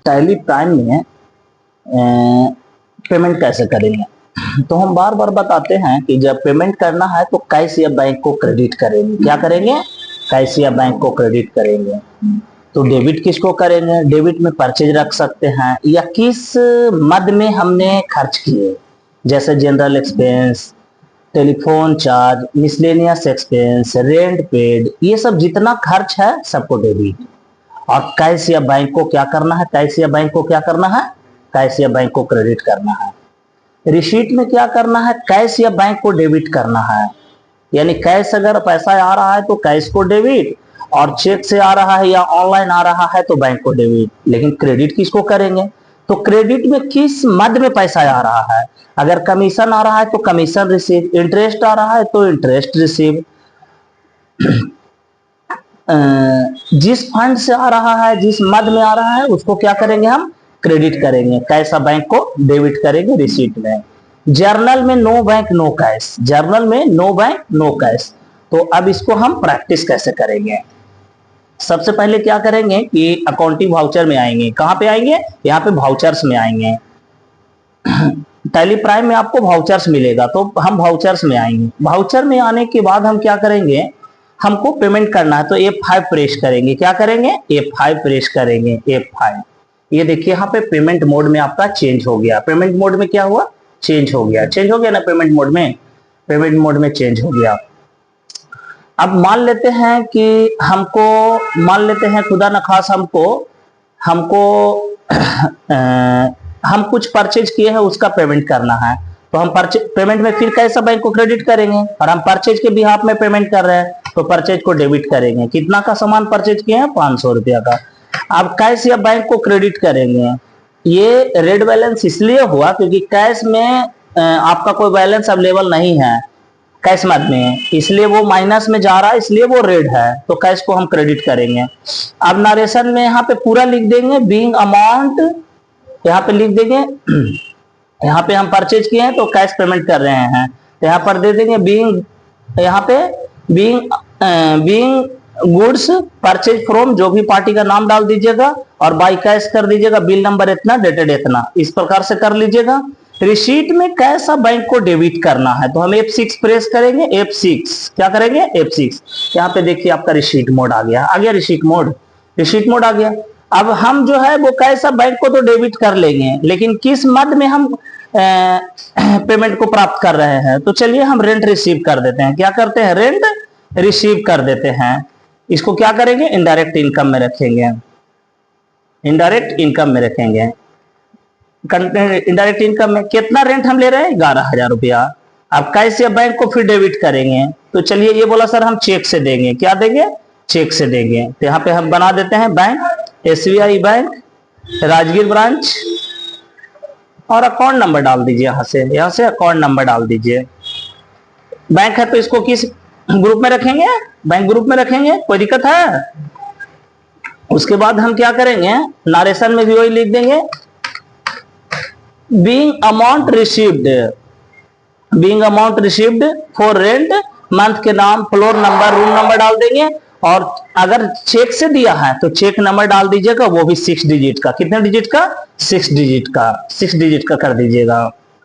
Tally prime में payment कैसे करेंगे। तो हम बार बार बताते हैं कि जब पेमेंट करना है तो कैश या बैंक को क्रेडिट करेंगे। क्या करेंगे? कैश या बैंक को क्रेडिट करेंगे। तो डेबिट किसको करेंगे? डेबिट में परचेज रख सकते हैं या किस मद में हमने खर्च किए, जैसे general expense, telephone charge, miscellaneous expense, rent paid, ये सब जितना खर्च है सबको डेबिट। और कैश या बैंक को क्या करना है? कैश या बैंक को क्या करना है? कैश या बैंक को क्रेडिट करना है। रिसीट में क्या करना है? कैश या बैंक को डेबिट करना है। यानी कैश अगर पैसा आ रहा है तो कैश को डेबिट, और चेक से आ रहा है या ऑनलाइन आ रहा है तो बैंक को डेबिट। लेकिन क्रेडिट किसको करेंगे? तो क्रेडिट में किस मद में पैसा आ रहा है? अगर कमीशन आ रहा है तो कमीशन रिसीव, इंटरेस्ट आ रहा है तो इंटरेस्ट रिसीव। जिस फंड से आ रहा है, जिस मद में आ रहा है, उसको क्या करेंगे? हम क्रेडिट करेंगे। कैसा बैंक को डेबिट करेंगे रिसीट में। जर्नल में no bank no cash, journal में नो बैंक नो कैश। तो अब इसको हम प्रैक्टिस कैसे करेंगे? सबसे पहले क्या करेंगे कि अकाउंटिंग वाउचर में आएंगे। कहां पे आएंगे? यहाँ पे वाउचर्स में आएंगे। टैली प्राइम में आपको वाउचर्स मिलेगा, तो हम वाउचर्स में आएंगे। वाउचर में आने के बाद हम क्या करेंगे? हमको पेमेंट करना है तो F5 प्रेस करेंगे। क्या करेंगे? F5 प्रेस करेंगे, F5। ये देखिए यहाँ पे पेमेंट मोड में आपका चेंज हो गया। पेमेंट मोड में क्या हुआ? चेंज हो गया। चेंज हो गया ना पेमेंट मोड में? पेमेंट मोड में चेंज हो गया। अब मान लेते हैं कि हमको, मान लेते हैं खुदा न खास हमको हम कुछ परचेज किए हैं, उसका पेमेंट करना है। तो हम पेमेंट में फिर कैसा बैंक को क्रेडिट करेंगे? और हम परचेज के बिहाफ में पेमेंट कर रहे हैं तो परचेज को डेबिट करेंगे। कितना का सामान परचेज किए हैं? 500 रुपया का। अब कैश या बैंक को क्रेडिट करेंगे। ये रेड बैलेंस इसलिए हुआ क्योंकि कैश में आपका कोई बैलेंस अवेलेबल नहीं है कैश मद में, इसलिए वो माइनस में जा रहा है, इसलिए वो रेड है। तो कैश को हम क्रेडिट करेंगे। अब नरेशन में यहाँ पे पूरा लिख देंगे बीइंग अमाउंट, यहाँ पे लिख देंगे यहाँ पे हम परचेज किए हैं तो कैश पेमेंट कर रहे हैं, तो यहाँ पर दे देंगे बीइंग, यहाँ पे बीइंग गुड्स परचेज फ्रॉम, जो भी पार्टी का नाम डाल दीजिएगा और बाई कैश कर दीजिएगा, बिल नंबर इतना, डेटेड इतना, इस प्रकार से कर लीजिएगा। रिसीट में कैसा बैंक को डेबिट करना है तो हम F6 प्रेस करेंगे। F6 क्या करेंगे? F6। यहाँ पे देखिए आपका रिसीट मोड आ गया। आ गया रिसीट मोड, रिसीट मोड आ गया। अब हम जो है वो कैसा बैंक को तो डेबिट कर लेंगे, लेकिन किस मद में हम पेमेंट को प्राप्त कर रहे हैं? तो चलिए हम रेंट रिसीव कर देते हैं। क्या करते हैं? रेंट रिसीव कर देते हैं। इसको क्या करेंगे? इनडायरेक्ट इनकम में रखेंगे। इनडायरेक्ट इनकम में रखेंगे। इनडायरेक्ट इनकम में कितना रेंट हम ले रहे हैं? 11,000 रुपया। अब कैश या बैंक को फिर डेबिट करेंगे। तो चलिए ये बोला सर हम चेक से देंगे। क्या देंगे? चेक से देंगे। तो यहाँ पे हम बना देते हैं bank, SBI bank, Rajgir branch, और अकाउंट नंबर डाल दीजिए। यहाँ से अकाउंट नंबर डाल दीजिए। बैंक है तो इसको किस ग्रुप में रखेंगे? बैंक ग्रुप में रखेंगे। कोई दिक्कत है? उसके बाद हम क्या करेंगे? नरेशन में भी वही लिख देंगे being amount received, being amount received for rent, month के नाम, फ्लोर नंबर, रूम नंबर डाल देंगे। और अगर चेक से दिया है तो चेक नंबर डाल दीजिएगा, वो भी 6 डिजिट का। कितने डिजिट का? 6 डिजिट का, 6 डिजिट का कर दीजिएगा।